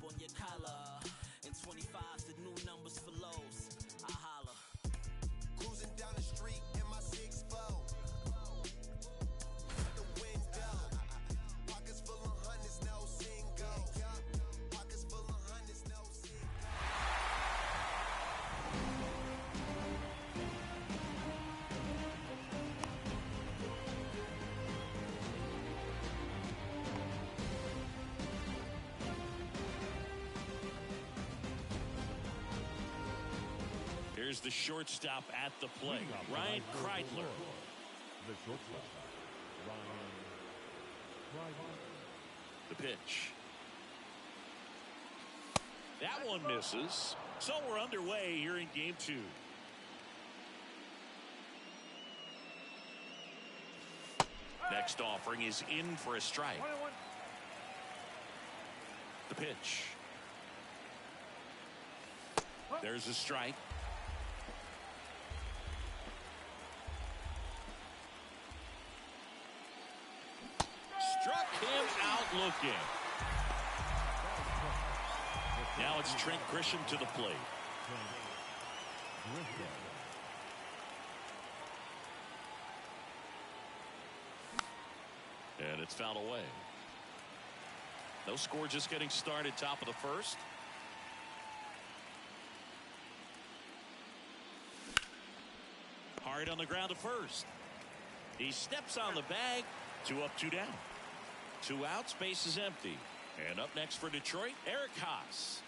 on your collar. And 25's the new numbers for lows. I holla. Cruising down the street in my 6-4. The window. Pockets full of hundreds, no single. Pockets full of hundreds, no single. Here's the shortstop at the plate, Ryan Kreidler. The shortstop, Ryan Kreidler. The pitch. That one misses. So we're underway here in game 2. Next offering is in for a strike. The pitch. There's a strike. Struck him out looking. Now it's Trent Grisham to the plate. And it's fouled away. No score, just getting started, top of the first. Hard on the ground to first. He steps on the bag. 2 up, 2 down. 2 outs, base is empty. And up next for Detroit, Eric Haas.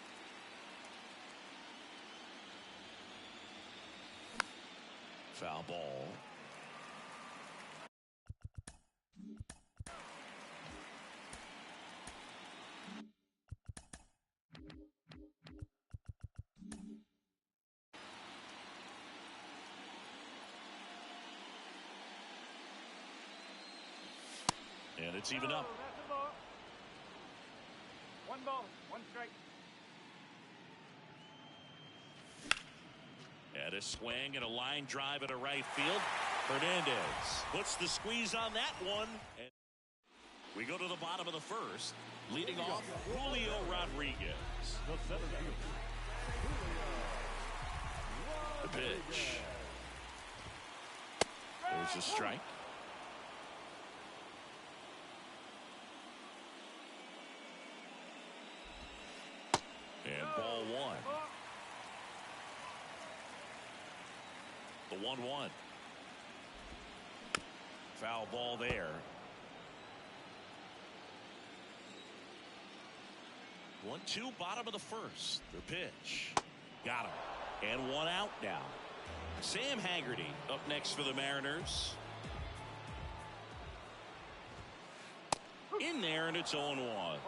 Foul ball. And it's even up. One ball, 1 strike. And a swing and a line drive at a right field. Hernandez puts the squeeze on that one. And we go to the bottom of the first. Leading off, Julio Rodriguez. The center fielder, The pitch. There's a strike. And ball 1. The 1-1. Foul ball there. 1-2, bottom of the first. The pitch. Got him. And 1 out now. Sam Haggerty up next for the Mariners. In there, and it's 0-1.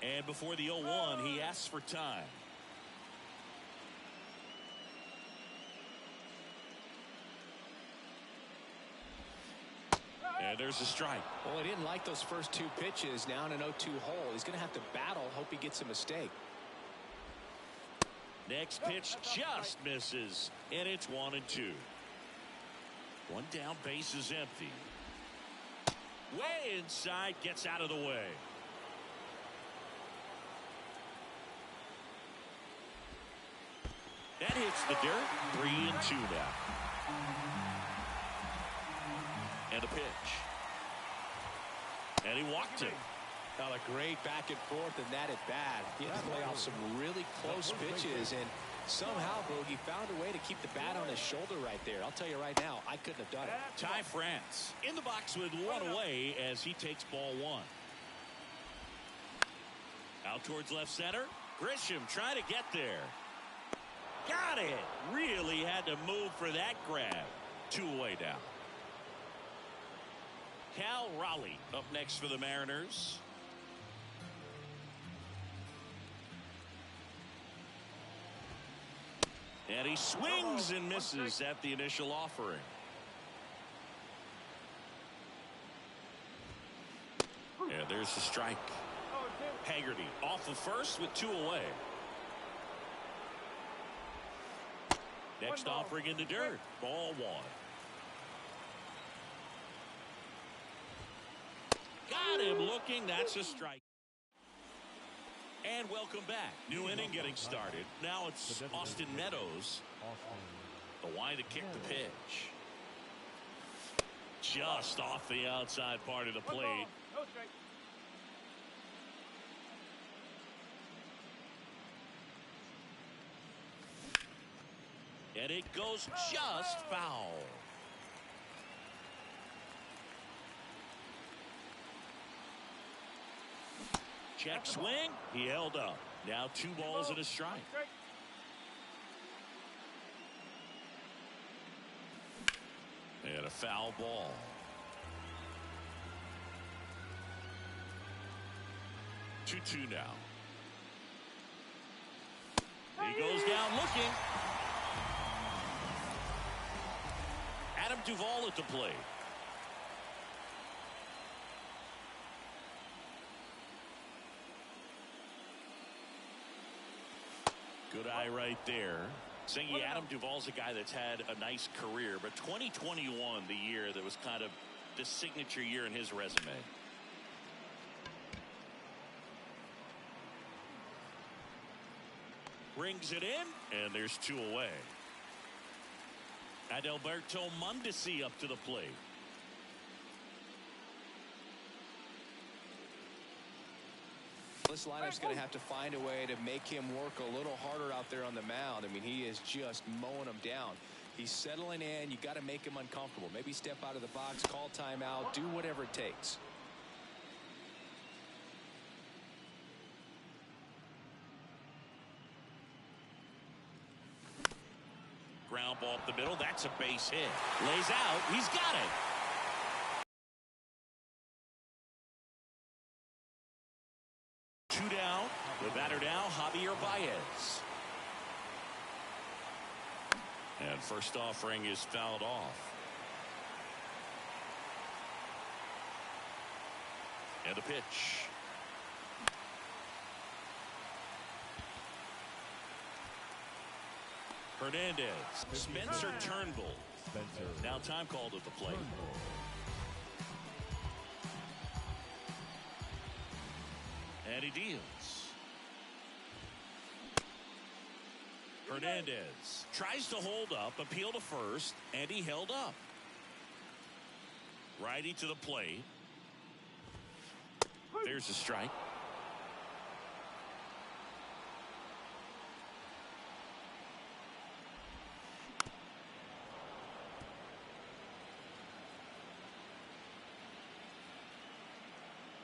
And before the 0-1, he asks for time. And there's a strike. Well, he didn't like those first 2 pitches. Now in an 0-2 hole. He's going to have to battle. Hope he gets a mistake. Next pitch just misses. And it's 1-2. 1 down, base is empty. Way inside, gets out of the way. That hits the dirt. 3-2 now. And a pitch. And he walked him. Now a great back and forth in that at bat. He had to play off some really close pitches, and somehow Bogey found a way to keep the bat on his shoulder right there. I'll tell you right now, I couldn't have done it. Ty France in the box with 1 away as he takes ball 1. Out towards left center. Grisham trying to get there. Got it. Really had to move for that grab. 2 away down. Cal Raleigh up next for the Mariners. And he swings and misses at the initial offering. And there's the strike. Haggerty off of first with 2 away. Next offering in the dirt. Ball 1. Got him looking. That's a strike. And welcome back. New inning getting started. Now it's Austin Meadows. The line to kick the pitch. Just off the outside part of the plate. No strike. And it goes just foul. Check swing. He held up. Now 2 balls and a strike. And a foul ball. Two now. He goes down looking. Adam Duvall at the plate. Good eye right there. Saying Adam Duvall's a guy that's had a nice career, but 2021, the year that was kind of the signature year in his resume. Brings it in, and there's 2 away. Adalberto Mondesi up to the plate. This lineup's going to have to find a way to make him work a little harder out there on the mound. I mean, he is just mowing them down. He's settling in. You got to make him uncomfortable. Maybe step out of the box, call timeout, do whatever it takes. Ground ball up the middle. That's a base hit. Lays out. He's got it. Two down. The batter now, Javier Baez. And first offering is fouled off. And the pitch. Hernandez. Spencer Turnbull. Now time called at the plate. And he deals. Hernandez tries to hold up, appeal to first, and he held up. Righty to the plate. There's a strike.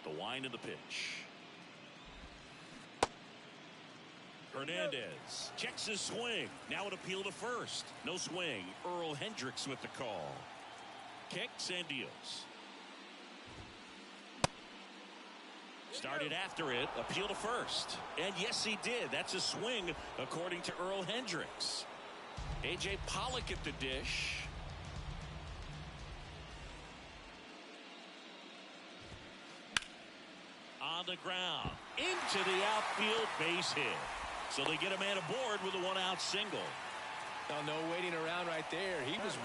The wind of the pitch. Hernandez checks his swing. Now an appeal to first. No swing. Earl Hendricks with the call. Kicks and deals. Started after it. Appeal to first. And yes, he did. That's a swing according to Earl Hendricks. A.J. Pollock at the dish. On the ground. Into the outfield base hit. So they get a man aboard with a 1-out single. Oh, no waiting around right there. He was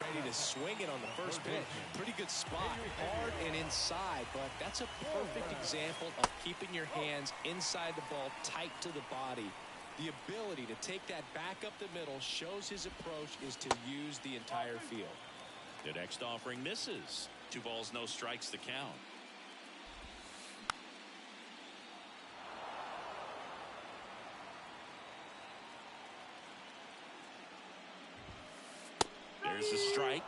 ready to swing it on the first pitch. Pretty good spot. Hard and inside, but that's a perfect example of keeping your hands inside the ball, tight to the body. The ability to take that back up the middle shows his approach is to use the entire field. The next offering misses. 2 balls, no strikes to count. There's a strike.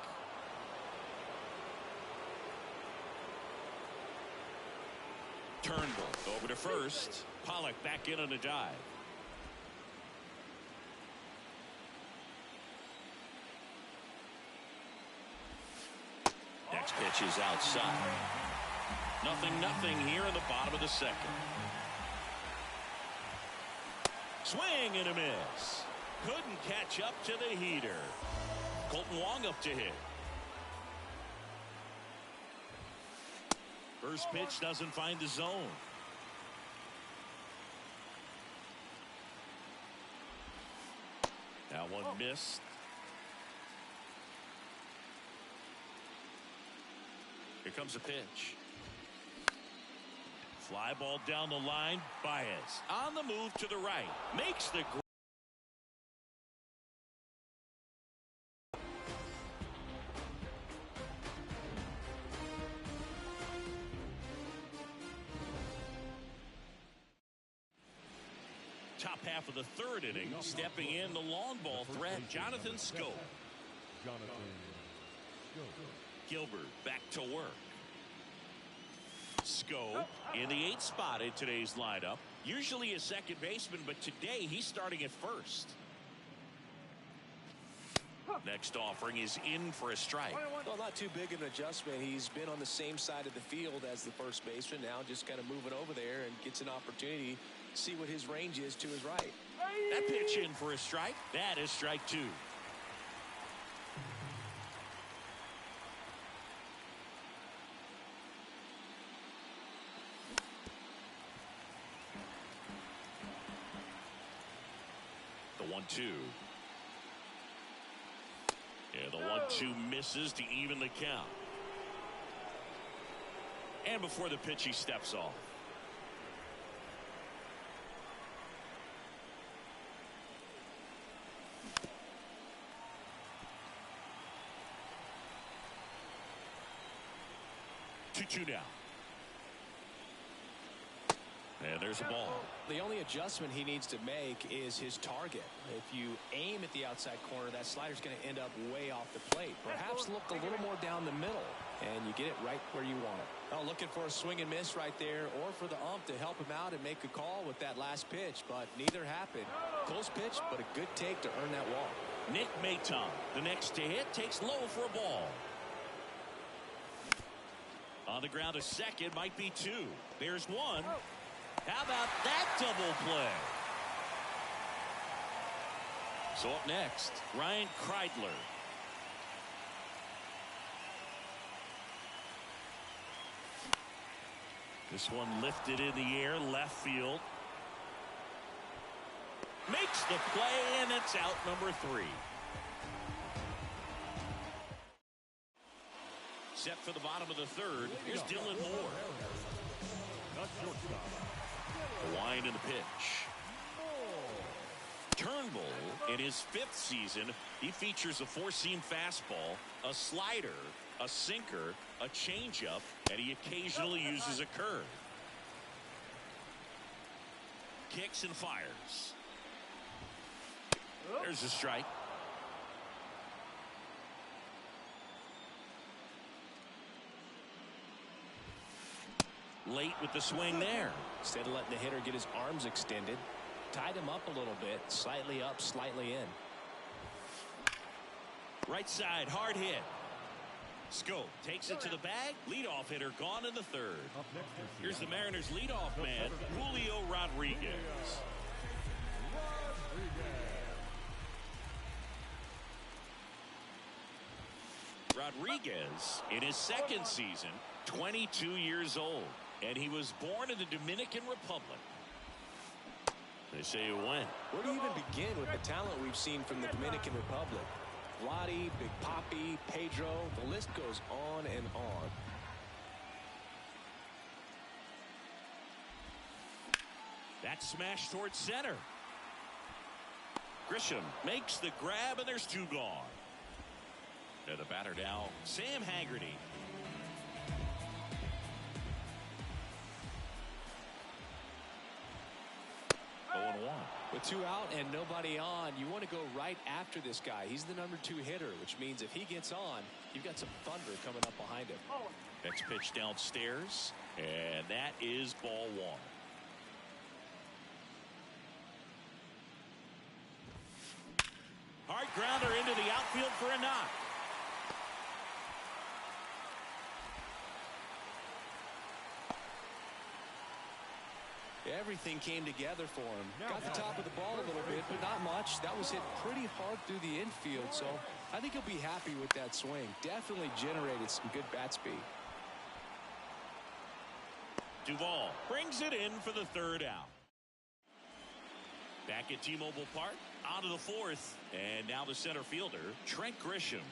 Turnbull over to first. Pollock back in on a dive. Next pitch is outside. 0-0 here in the bottom of the second. Swing and a miss. Couldn't catch up to the heater. Colton Wong up to hit. First pitch doesn't find the zone. That one missed. Here comes a pitch. Fly ball down the line. Baez on the move to the right. Makes the top half of the third inning. Stepping in the long ball threat, Jonathan Schoop. Gilbert back to work. Schoop in the 8th spot in today's lineup. Usually a second baseman, but today he's starting at first. Next offering is in for a strike. Well, not too big an adjustment. He's been on the same side of the field as the first baseman. Now just kind of moving over there and gets an opportunity to see what his range is to his right. That pitch in for a strike. That is strike 2. The 1-2. Yeah, the 1-2 misses to even the count. And before the pitch, he steps off. Two down. And there's a ball. The only adjustment he needs to make is his target. If you aim at the outside corner, that slider's going to end up way off the plate. Perhaps look a little more down the middle, and you get it right where you want it. Oh, looking for a swing and miss right there, or for the ump to help him out and make a call with that last pitch, but neither happened. Close pitch, but a good take to earn that walk. Nick Maton, the next to hit, takes low for a ball. On the ground, a second, might be 2. There's 1. How about that double play? So up next, Ryan Kreidler. This one lifted in the air, left field. Makes the play, and it's out, number 3. Set for the bottom of the third. Here's Dylan Moore. Wind in the pitch. Turnbull, in his 5th season, he features a 4-seam fastball, a slider, a sinker, a changeup, and he occasionally uses a curve. Kicks and fires. There's a strike. Late with the swing there. Instead of letting the hitter get his arms extended, tied him up a little bit, slightly up, slightly in. Right side, hard hit. Schoop takes it to the bag. Leadoff hitter gone in the 3rd. Here's the Mariners' leadoff man, Julio Rodriguez. Rodriguez, in his 2nd season, 22 years old, and he was born in the Dominican Republic. They say he went. Where do you even begin with the talent we've seen from the Dominican Republic? Vladdy, Big Papi, Pedro, the list goes on and on. That smash towards center. Grisham makes the grab, and there's 2 gone. And the batter now, Sam Haggerty. With 2 out and nobody on, you want to go right after this guy. He's the number 2 hitter, which means if he gets on, you've got some thunder coming up behind him. Next pitch downstairs, and that is ball 1. Hard grounder into the outfield for a knock. Everything came together for him. Got the top of the ball a little bit, but not much. That was hit pretty hard through the infield, so I think he'll be happy with that swing. Definitely generated some good bat speed. Duvall brings it in for the 3rd out. Back at T-Mobile Park, on to the 4th, and now the center fielder, Trent Grisham.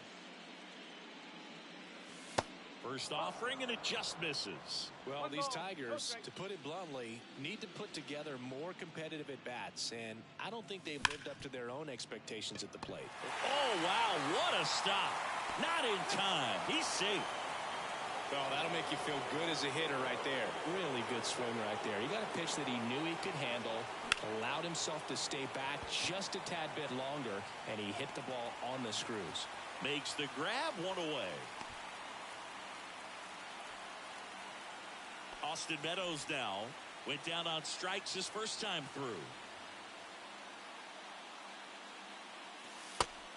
First offering, and it just misses. Well, these Tigers, to put it bluntly, need to put together more competitive at-bats, and I don't think they've lived up to their own expectations at the plate. Oh, wow, what a stop. Not in time. He's safe. Oh, that'll make you feel good as a hitter right there. Really good swing right there. He got a pitch that he knew he could handle, allowed himself to stay back just a tad bit longer, and he hit the ball on the screws. Makes the grab, one away. Austin Meadows now went down on strikes his first time through.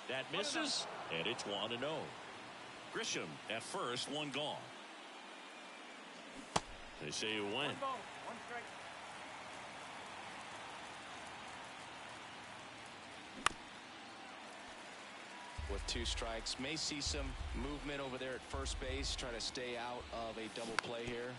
That misses, and it's 1-0. Grisham at first, one gone. They say you win. 1 ball, 1 strike. With 2 strikes, may see some movement over there at first base, try to stay out of a double play here.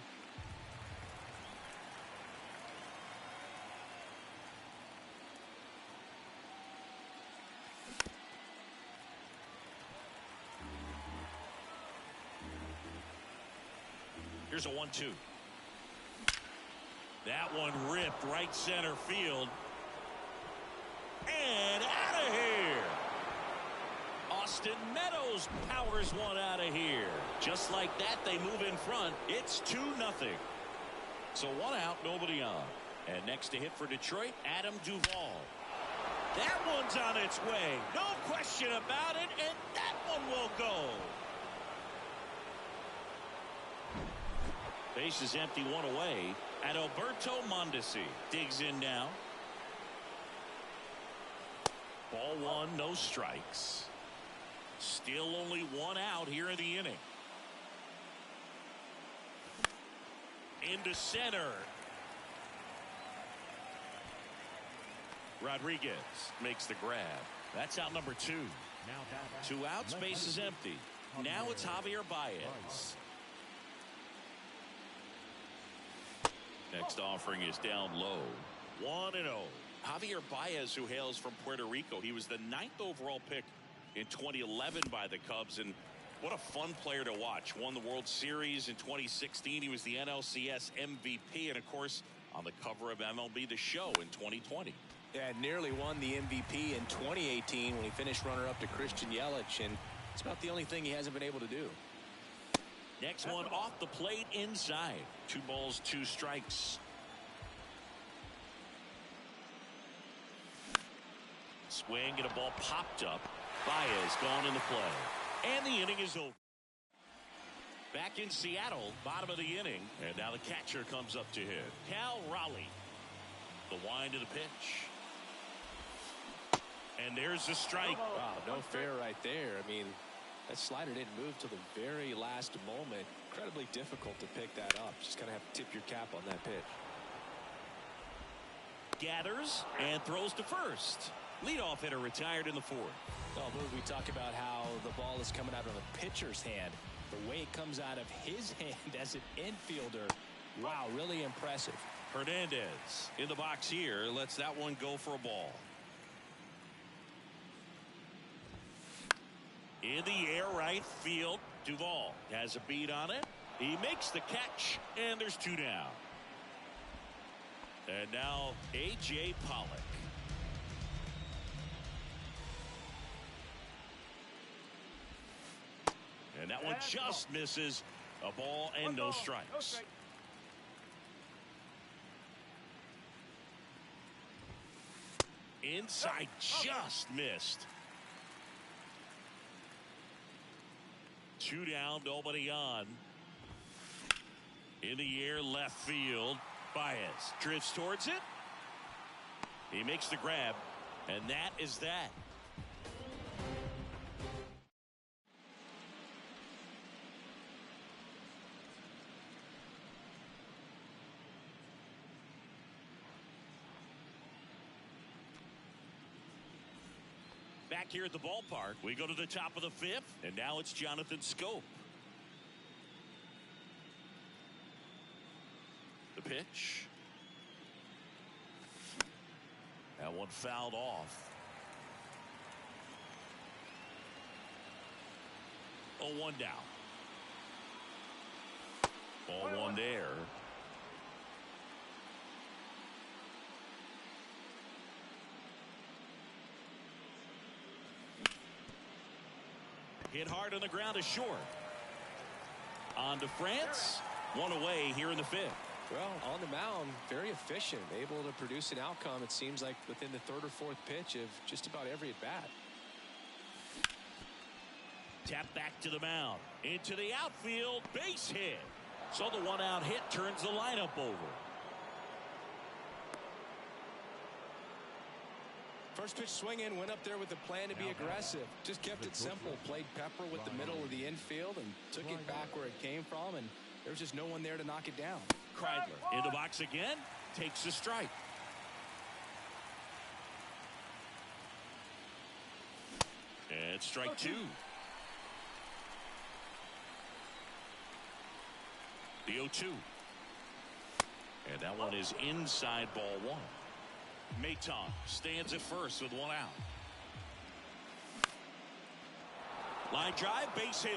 Here's a 1-2. That one ripped right center field. And out of here. Austin Meadows powers one out of here. Just like that, they move in front. It's 2-0. So 1 out, nobody on. And next to hit for Detroit, Adam Duvall. That one's on its way. No question about it. And that one will go. Base is empty, 1 away. Adalberto Mondesi digs in now. Ball 1, no strikes. Still only 1 out here in the inning. Into center. Rodriguez makes the grab. That's out number 2. Now back. 2 outs, base is empty. Now it's Javier Baez. Next offering is down low. 1-0. Javier Baez, who hails from Puerto Rico. He was the 9th overall pick in 2011 by the Cubs, and what a fun player to watch. Won the World Series in 2016. He was the NLCS MVP, and of course on the cover of MLB The Show in 2020. Yeah, nearly won the MVP in 2018 when he finished runner-up to Christian Yelich, and it's about the only thing he hasn't been able to do. Next one off the plate inside. 2 balls, 2 strikes. Swing and a ball popped up. Baez gone in the play. And the inning is over. Back in Seattle, bottom of the inning. And now the catcher comes up to hit. Cal Raleigh. The wind of the pitch. And there's the strike. Wow, no fair right there. I mean, that slider didn't move till the very last moment. Incredibly difficult to pick that up. Just kind of have to tip your cap on that pitch. Gathers and throws to first. Leadoff hitter retired in the 4th. Well, we talk about how the ball is coming out of the pitcher's hand. The way it comes out of his hand as an infielder. Wow, really impressive. Hernandez in the box here. Lets that one go for a ball. In the air, right field. Duvall has a beat on it. He makes the catch, and there's 2 down. And now A.J. Pollock. And that one just misses. A ball and no strikes. Inside, just missed. 2 down, nobody on. In the air, left field. Baez drifts towards it. He makes the grab, and that is that. Back here at the ballpark, we go to the top of the 5th, and now it's Jonathan Schoop. The pitch. That one fouled off. 0-1 down. ground air. Hit hard on the ground is short. On to France. One away here in the fifth. Well, on the mound, very efficient, able to produce an outcome, it seems like, within the third or fourth pitch of just about every at-bat. Tap back to the mound. Into the outfield. Base hit. So the one-out hit turns the lineup over. First pitch swing in, went up there with the plan to be aggressive. Just kept it simple. Played pepper with the middle of the infield and took it back where it came from, and there was just no one there to knock it down. Kreidler in the box again. Takes a strike. And strike two. The 0-2. And that one is inside ball one. Maton stands at first with one out. Line drive, base hit.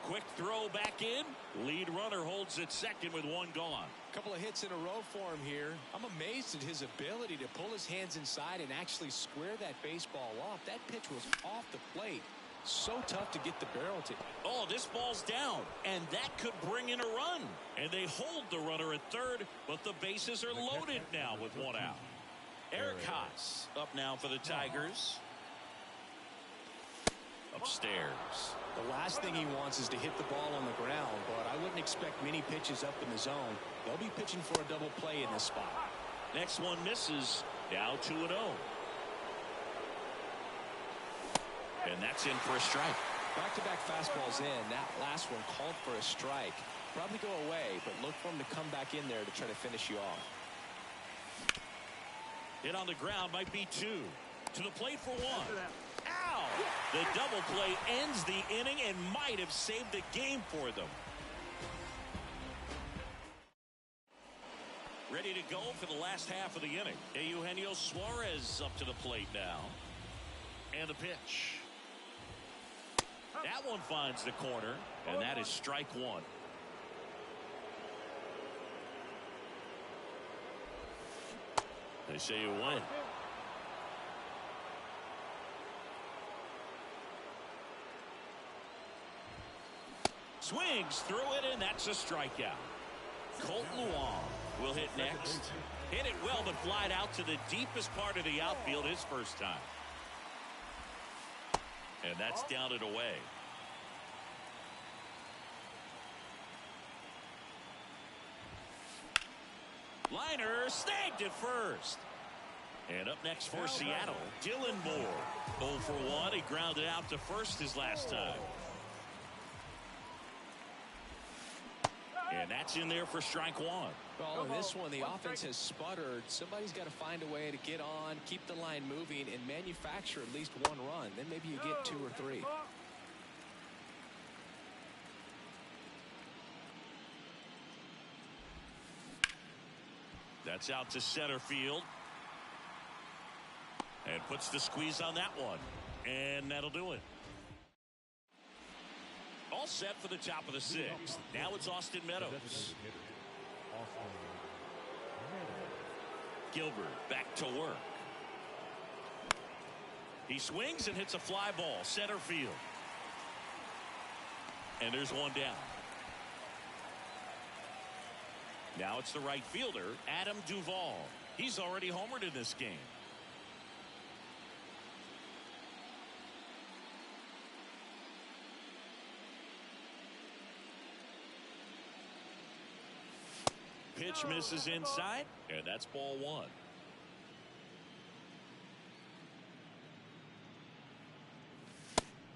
Quick throw back in. Lead runner holds at second with one gone. A couple of hits in a row for him here. I'm amazed at his ability to pull his hands inside and actually square that baseball off. That pitch was off the plate. So tough to get the barrel to. Oh, this ball's down, and that could bring in a run. And they hold the runner at third, but the bases are loaded now with one out. Eric Haas up now for the Tigers. Upstairs. The last thing he wants is to hit the ball on the ground, but I wouldn't expect many pitches up in the zone. They'll be pitching for a double play in this spot. Next one misses. Now 2-0. And that's in for a strike. Back-to-back fastballs in. That last one called for a strike. Probably go away, but look for him to come back in there to try to finish you off. Hit on the ground might be two. To the plate for one. Ow! The double play ends the inning and might have saved the game for them. Ready to go for the last half of the inning. Eugenio Suarez up to the plate now. And the pitch. That one finds the corner, and that is strike one. They say you win. Swings through it, and that's a strikeout. Colt Luong will hit next. Hit it well, but flied out to the deepest part of the outfield his first time. And that's down and away. Liner snagged at first. And up next for Seattle, Dylan Moore. 0 for 1. He grounded out to first his last time. And that's in there for strike one. Well, in this one, the offense has sputtered. Somebody's got to find a way to get on, keep the line moving, and manufacture at least one run. Then maybe you get 2 or 3. That's out to center field. And puts the squeeze on that one. And that'll do it. All set for the top of the 6th. Now it's Austin Meadows. Gilbert back to work. He swings and hits a fly ball center field. And there's one down. Now it's the right fielder, Adam Duvall. He's already homered in this game. Pitch misses inside, and that's ball one.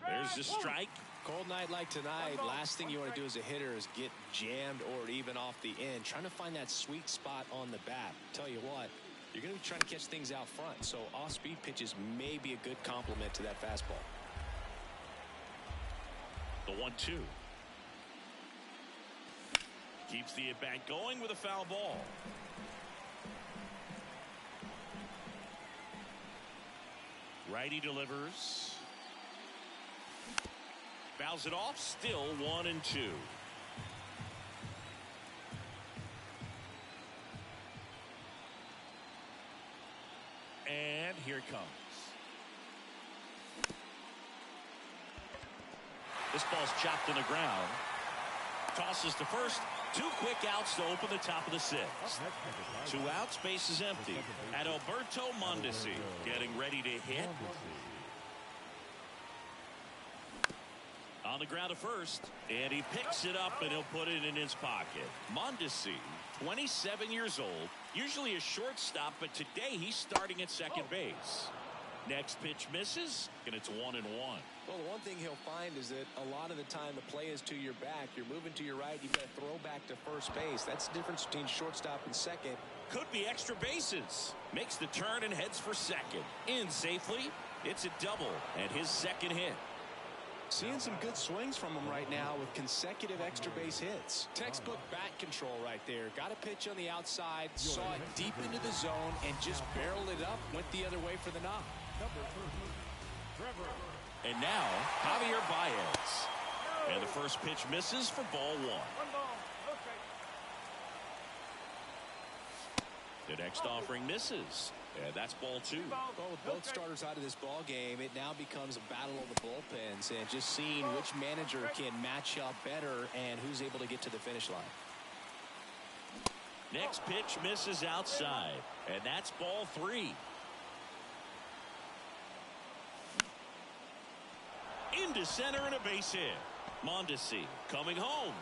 There's the strike. Cold night like tonight, last thing you want to do as a hitter is get jammed or even off the end. Trying to find that sweet spot on the bat. Tell you what, you're going to be trying to catch things out front, so off-speed pitches may be a good complement to that fastball. The 1-2. Keeps the at-bat going with a foul ball. Righty delivers. Fouls it off. Still 1-2. here it comes. This ball's chopped on the ground. Tosses to first. 2 quick outs to open the top of the 6th. 2 outs, base is empty. Adalberto Mondesi getting ready to hit. On the ground to first, and he picks it up and he'll put it in his pocket. Mondesi, 27 years old, usually a shortstop, but today he's starting at second base. Next pitch misses, and it's 1-1. Well, the one thing he'll find is that a lot of the time the play is to your back. You're moving to your right. You've got to throw back to first base. That's the difference between shortstop and second. Could be extra bases. Makes the turn and heads for second. In safely. It's a double and his second hit. Seeing some good swings from him right now with consecutive extra base hits. Textbook bat control right there. Got a pitch on the outside, saw it deep into the zone, and just barreled it up, went the other way for the knock. And now, Javier Baez. And the first pitch misses for ball 1. The next offering misses. And that's ball 2. Well, with both starters out of this ball game, it now becomes a battle of the bullpens and just seeing which manager can match up better and who's able to get to the finish line. Next pitch misses outside. And that's ball 3. Into center and a base hit. Mondesi coming home.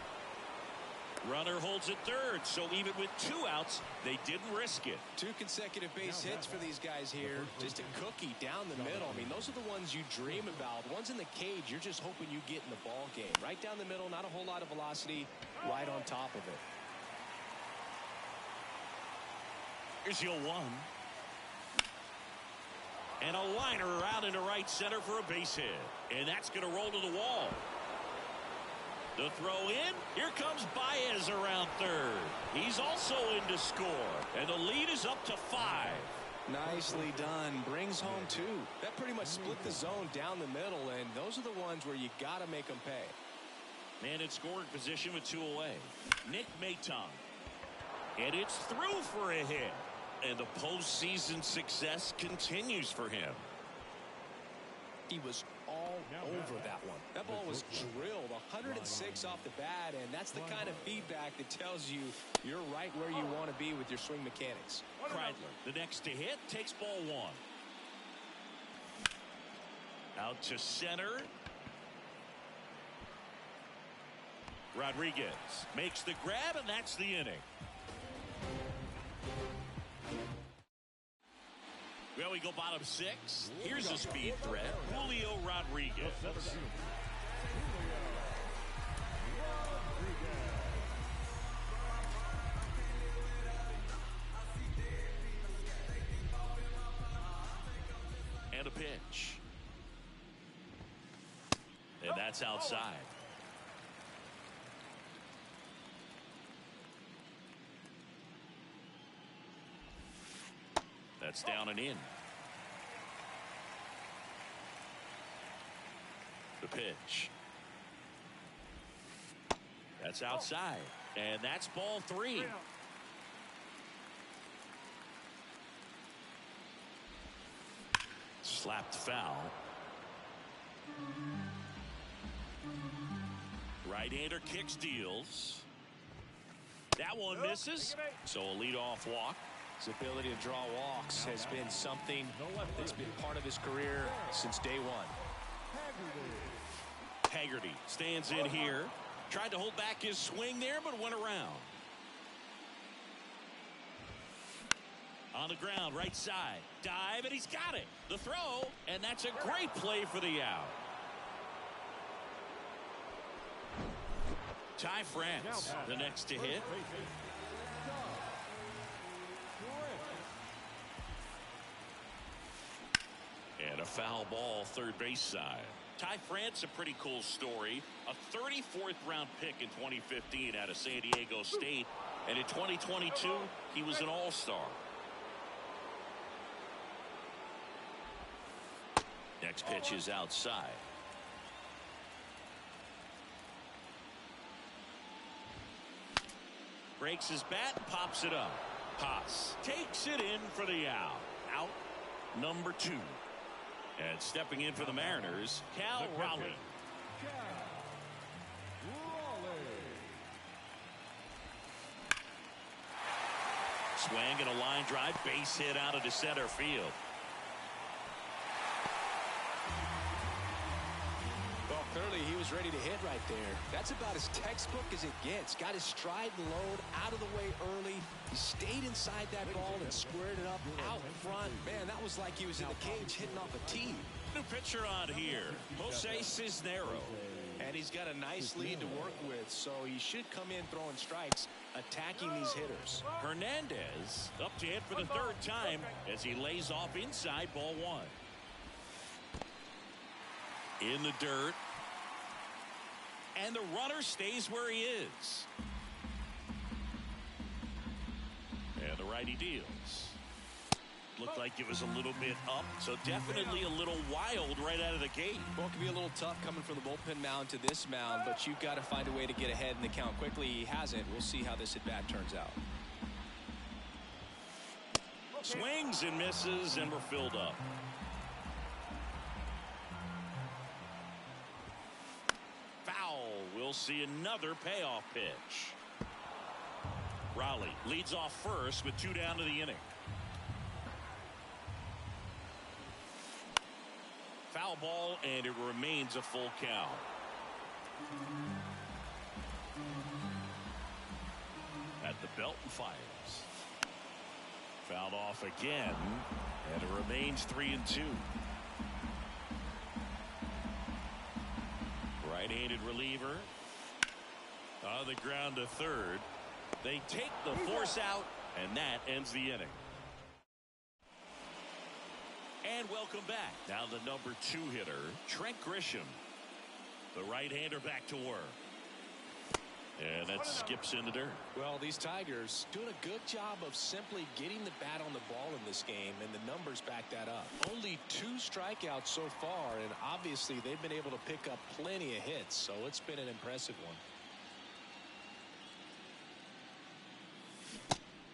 Runner holds at third, so even with 2 outs, they didn't risk it. 2 consecutive base hits for these guys here. Just a cookie down the middle. I mean, those are the ones you dream about. The ones in the cage, you're just hoping you get in the ball game. Right down the middle, not a whole lot of velocity, right on top of it. Here's your 1. And a liner around into right center for a base hit. And that's going to roll to the wall. The throw in. Here comes Baez around third. He's also in to score. And the lead is up to 5. Nicely done. Brings home 2. That pretty much split the zone down the middle, and those are the ones where you got to make them pay. Man in scoring position with 2 away. Nick Maton. And it's through for a hit. And the postseason success continues for him. He was all over that one. That ball was drilled 106 off the bat, and that's the kind of feedback that tells you you're right where you want to be with your swing mechanics. Kreidler, the next to hit, takes ball 1. Out to center. Rodriguez makes the grab, and that's the inning. Well, we go bottom 6. Here's a speed threat. Julio Rodriguez. And a pitch. And that's outside. That's down and in. The pitch. That's outside. And that's ball 3. Slapped foul. Right-hander kicks, deals. That one misses. So a leadoff walk. His ability to draw walks has been something that's been part of his career since day 1. Haggerty stands in here. Tried to hold back his swing there, but went around. On the ground, right side. Dive, and he's got it. The throw, and that's a great play for the out. Ty France, the next to hit. And a foul ball, third base side. Ty France, a pretty cool story. A 34th round pick in 2015 out of San Diego State. And in 2022, he was an all-star. Next pitch is outside. Breaks his bat and pops it up. Haas takes it in for the out. Out. number 2. And stepping in for the Mariners, Cal Raleigh. Swing and a line drive, base hit out into center field. Well, clearly he was ready to hit right there. That's about as textbook as it gets. Got his stride and load out of the way early. He stayed inside that ball and squared it up out front. Man, that was like he was in the cage hitting off a tee. New pitcher on here, Jose Cisnero. And he's got a nice lead to work with, so he should come in throwing strikes, attacking these hitters. Hernandez up to hit for the 3rd time as he lays off inside ball 1. In the dirt. And the runner stays where he is. And the righty deals. Looked like it was a little bit up, so definitely a little wild right out of the gate. Well, it can be a little tough coming from the bullpen mound to this mound, but you've got to find a way to get ahead in the count quickly. He hasn't. We'll see how this at-bat turns out. Swings and misses, and we're filled up. Foul. We'll see another payoff pitch. Raleigh leads off first with 2 down to the inning. Foul ball, and it remains a full count. At the belt and fires. Fouled off again, and it remains 3-2. Right-handed reliever on the ground to third. They take the force out, and that ends the inning. And welcome back. Now the number 2 hitter, Trent Grisham. The right-hander back to work. And that skips in the dirt. Well, these Tigers doing a good job of simply getting the bat on the ball in this game, and the numbers back that up. Only 2 strikeouts so far, and obviously they've been able to pick up plenty of hits, so it's been an impressive one.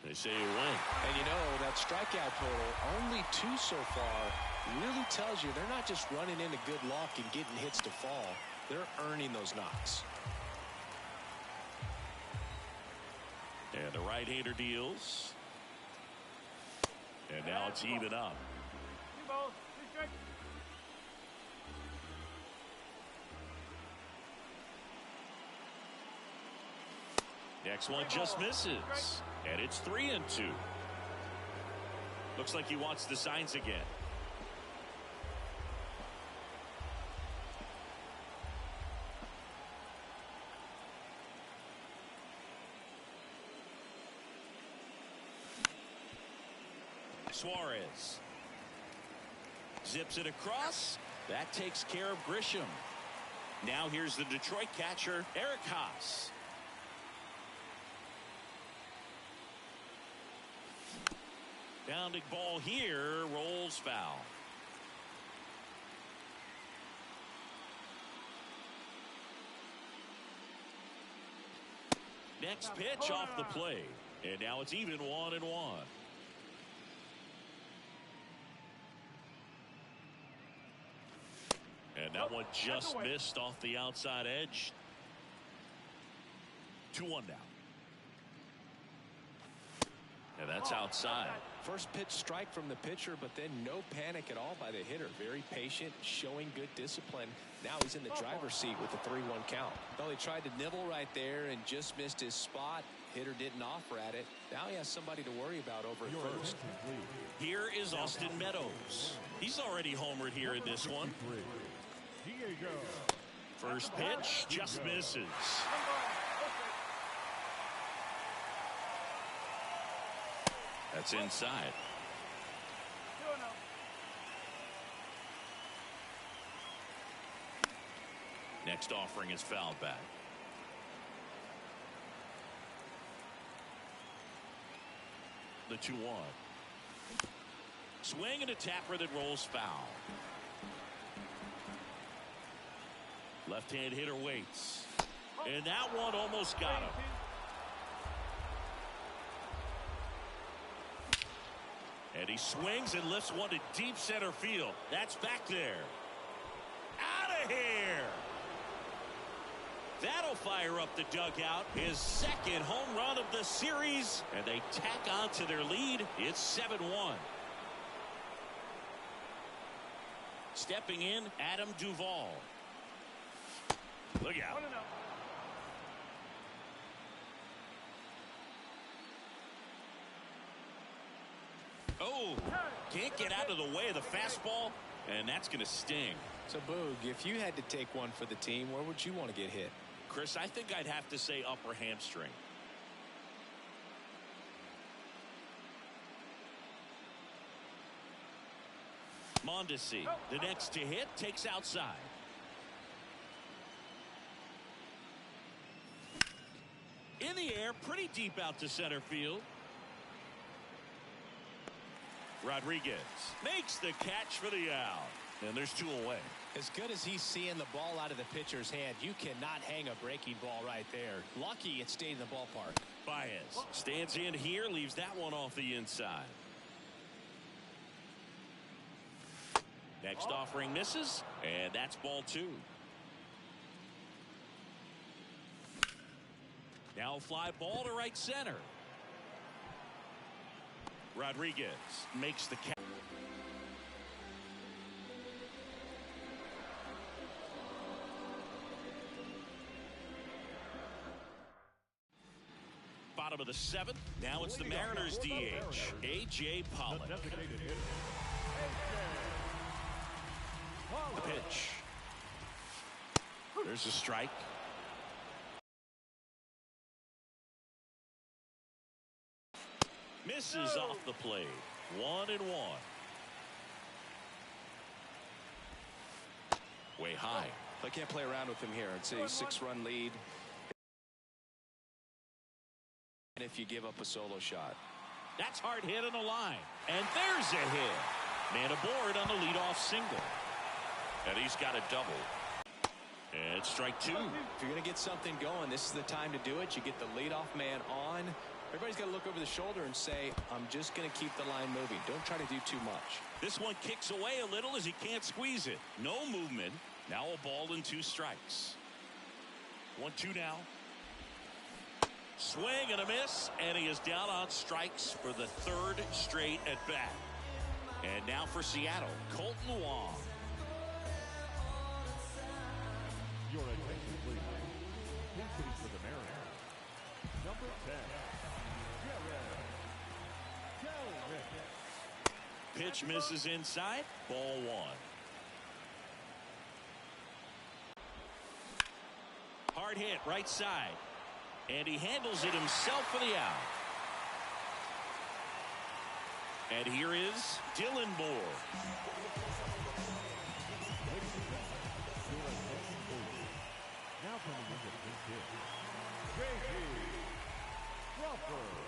They say you win. And you know, that strikeout total, only 2 so far, really tells you they're not just running into good luck and getting hits to fall. They're earning those knocks. And the right-hander deals. And now it's even up. 2 balls, 2 strikes. Next one just misses. And it's 3-2. Looks like he wants the signs again. Suarez zips it across. That takes care of Grisham. Now here's the Detroit catcher, Eric Haas. Bounding ball here, rolls foul. Next pitch off the plate. And now it's even 1-1. And that one just missed off the outside edge. 2-1 now. And that's outside. First pitch strike from the pitcher, but then no panic at all by the hitter. Very patient, showing good discipline. Now he's in the driver's seat with the 3-1 count. Well, he tried to nibble right there and just missed his spot. Hitter didn't offer at it. Now he has somebody to worry about over at first. Here is Austin Meadows. He's already homered here in this one. First pitch just misses. That's inside. 2-0. Next offering is fouled back. The 2-1. Swing and a tapper that rolls foul. Left-hand hitter waits. And that one almost got him. And he swings and lifts one to deep center field. That's back there. Out of here. That'll fire up the dugout. His second home run of the series. And they tack on to their lead. It's 7-1. Stepping in, Adam Duvall. Look out. Oh, can't get out of the way of the fastball, and that's going to sting. So, Boog, if you had to take one for the team, where would you want to get hit? Chris, I think I'd have to say upper hamstring. Mondesi, the next to hit, takes outside. In the air, pretty deep out to center field. Rodriguez makes the catch for the out. And there's two away. As good as he's seeing the ball out of the pitcher's hand, you cannot hang a breaking ball right there. Lucky it stayed in the ballpark. Baez stands in here, leaves that one off the inside. Next offering misses, and that's ball two. Now fly ball to right center. Rodriguez makes the catch. Bottom of the seventh. Now it's the Mariners DH, A.J. Pollock. The pitch. There's a strike. Misses off the plate. 1-1. Way high. I can't play around with him here. It's a 6-run lead. And if you give up a solo shot. That's hard hit on the line. And there's a hit. Man aboard on the leadoff single. And he's got a double. And strike two. If you're going to get something going, this is the time to do it. You get the leadoff man on. Everybody's got to look over the shoulder and say, I'm just going to keep the line moving. Don't try to do too much. This one kicks away a little as he can't squeeze it. No movement. Now a ball and 2 strikes. 1-2 now. Swing and a miss, and he is down on strikes for the 3rd straight at bat. And now for Seattle, Colton Wong. Your attention, please. Pitching for the Mariners, number 10, Garrett. Pitch misses inside, ball 1. Hard hit, right side. And he handles it himself for the out. And here is Dylan Moore. Now coming into the pitch, J.P. Crawford.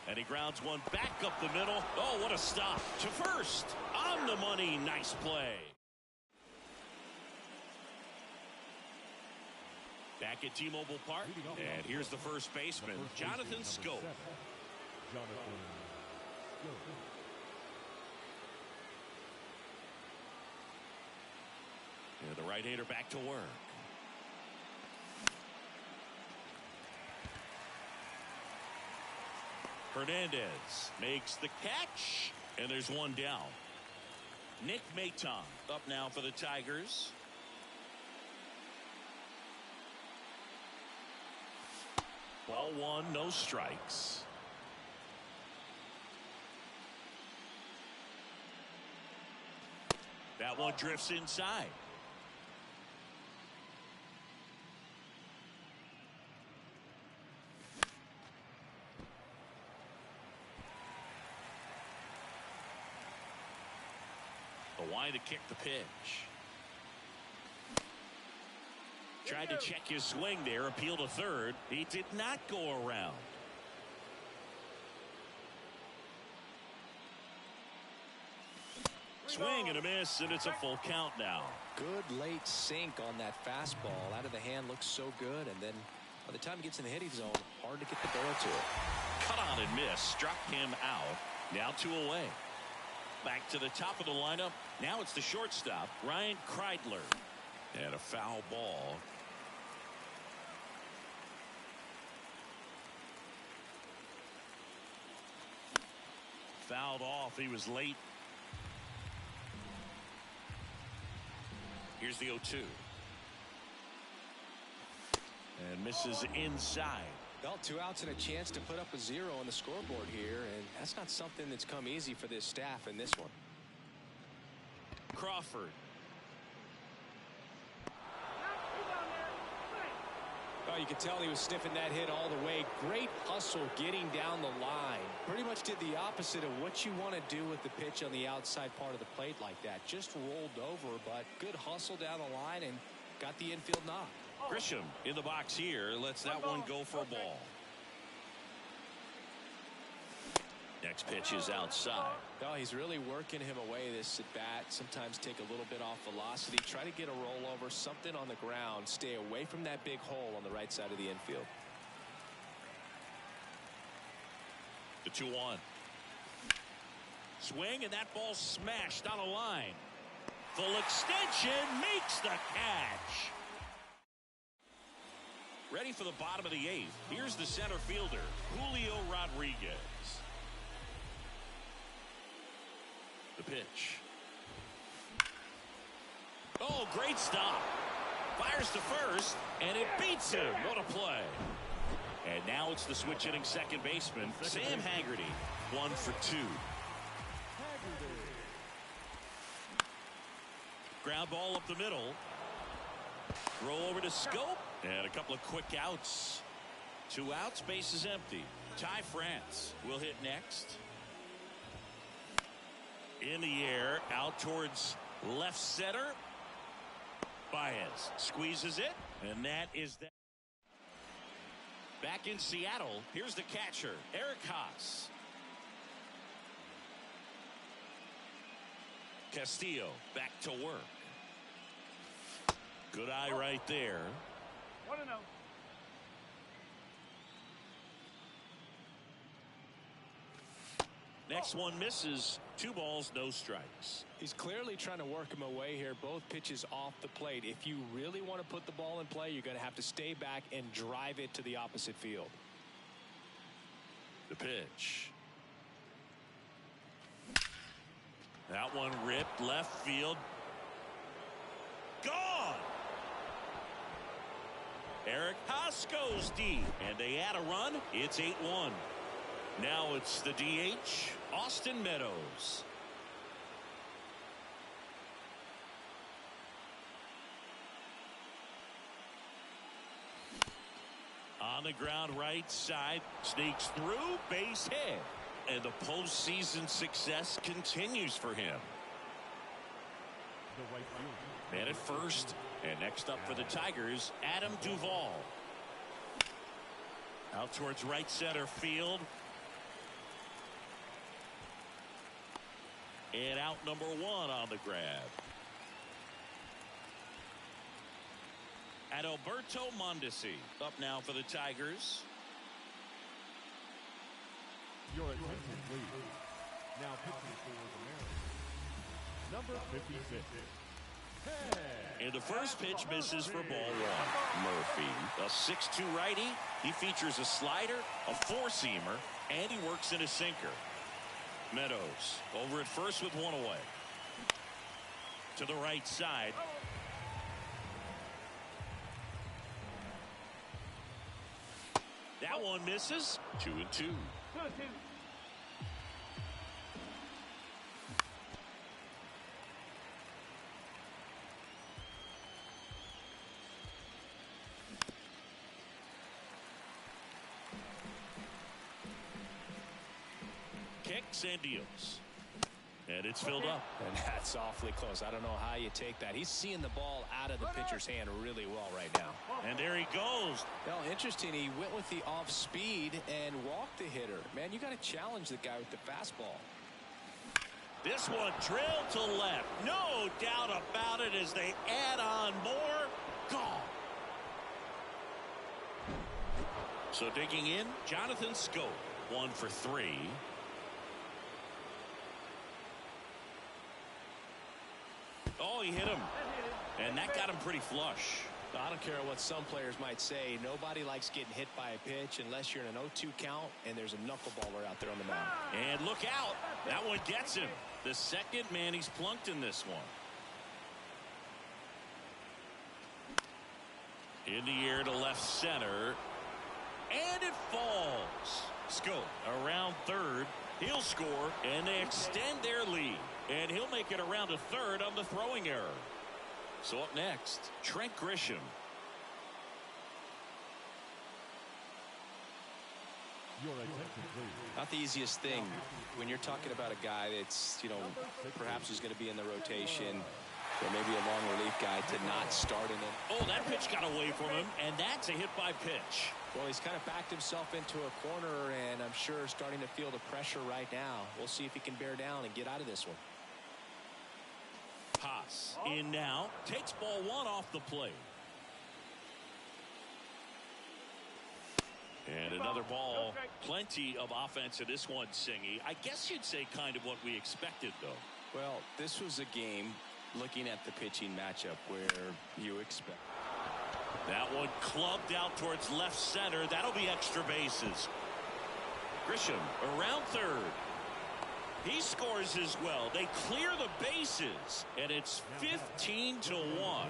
And he grounds one back up the middle. Oh, what a stop. To first. On the money. Nice play. Back at T-Mobile Park. And here's the first baseman, Jonathan Schoop. And the right-hander back to work. Hernandez makes the catch, and there's one down. Nick Maton up now for the Tigers. Ball 1, no strikes. That one drifts inside. Why to kick the pitch. Tried to check his swing there, appeal to third. He did not go around. Swing and a miss, and it's a full count now. Good late sink on that fastball. Out of the hand, looks so good, and then by the time he gets in the hitting zone, hard to get the barrel to it. Cut on and miss, struck him out. Now 2 away. Back to the top of the lineup. Now it's the shortstop, Ryan Kreidler. And a foul ball. Fouled off. He was late. Here's the 0-2. And misses inside. Well, 2 outs and a chance to put up a 0 on the scoreboard here, and that's not something that's come easy for this staff in this one. Crawford. Oh, you could tell he was sniffing that hit all the way. Great hustle getting down the line. Pretty much did the opposite of what you want to do with the pitch on the outside part of the plate like that. Just rolled over, but good hustle down the line and got the infield knock. Grisham in the box here. Lets that one go for a ball. Next pitch is outside. Oh, he's really working him away this at bat. Sometimes take a little bit off velocity. Try to get a rollover, something on the ground. Stay away from that big hole on the right side of the infield. The 2-1. Swing, and that ball smashed on a line. Full extension makes the catch. Ready for the bottom of the 8th. Here's the center fielder, Julio Rodriguez. The pitch. Oh, great stop. Fires to first, and it beats him. What a play. And now it's the switch hitting second baseman, Sam Haggerty. 1 for 2. Ground ball up the middle. Throw over to Schoop. And a couple of quick outs. 2 outs, base is empty. Ty France will hit next. In the air, out towards left center. Baez squeezes it, and that is that. Back in Seattle, here's the catcher, Eric Haas. Castillo back to work. Good eye right there. 1-0. Next one misses. 2 balls, no strikes. He's clearly trying to work him away here. Both pitches off the plate. If you really want to put the ball in play, you're going to have to stay back and drive it to the opposite field. The pitch. That one ripped left field. Gone. Eric Haas goes deep, and they add a run. It's 8-1. Now it's the DH, Austin Meadows. On the ground right side, sneaks through, base hit. And the postseason success continues for him. The right fielder. Man at first, and next up for the Tigers, Adam Duvall. Out towards right center field. And out number 1 on the grab. Adalberto Mondesi up now for the Tigers. Your attention, please. Now pitching for the Mariners, number 56. And the first pitch misses for ball 1. Murphy, a 6'2 righty. He features a slider, a 4-seamer, and he works in a sinker. Meadows over at first with 1 away. To the right side. That one misses. 2-2. 2-2. Kicks and deals. And it's filled up. And that's awfully close. I don't know how you take that. He's seeing the ball out of the pitcher's hand really well right now. And there he goes. Well, interesting. He went with the off speed and walked the hitter. Man, you got to challenge the guy with the fastball. This one drilled to left. No doubt about it as they add on more. Gone. So digging in, Jonathan Schoop, 1 for 3. Oh, he hit him. And that got him pretty flush. I don't care what some players might say. Nobody likes getting hit by a pitch unless you're in an 0-2 count and there's a knuckleballer out there on the mound. And look out. That one gets him. The second man he's plunked in this one. In the air to left center. And it falls. Schoop around third. He'll score, and they extend their lead. And he'll make it around to third on the throwing error. So up next, Trent Grisham. Your attention, please. Not the easiest thing when you're talking about a guy that's, perhaps is going to be in the rotation or maybe a long relief guy to not start in it. Oh, that pitch got away from him, and that's a hit by pitch. Well, he's kind of backed himself into a corner, and I'm sure starting to feel the pressure right now. We'll see if he can bear down and get out of this one. Haas in now, takes ball one off the plate. And another ball. Plenty of offense in this one, Singy. I guess you'd say kind of what we expected, though. Well, this was a game, looking at the pitching matchup, where you expect. That one clubbed out towards left center. That'll be extra bases. Grisham around third. He scores as well. They clear the bases, and it's 15-1.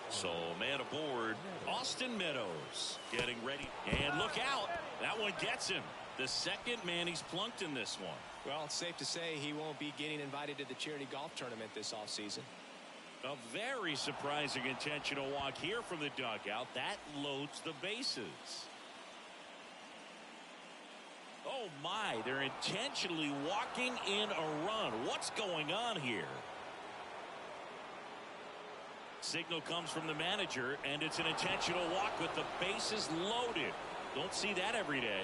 So man aboard, Austin Meadows getting ready. And look out. That one gets him. The second man he's plunked in this one. Well, it's safe to say he won't be getting invited to the charity golf tournament this offseason. A very surprising intentional walk here from the dugout. That loads the bases. Oh my, they're intentionally walking in a run. What's going on here? Signal comes from the manager, and it's an intentional walk with the bases loaded. Don't see that every day.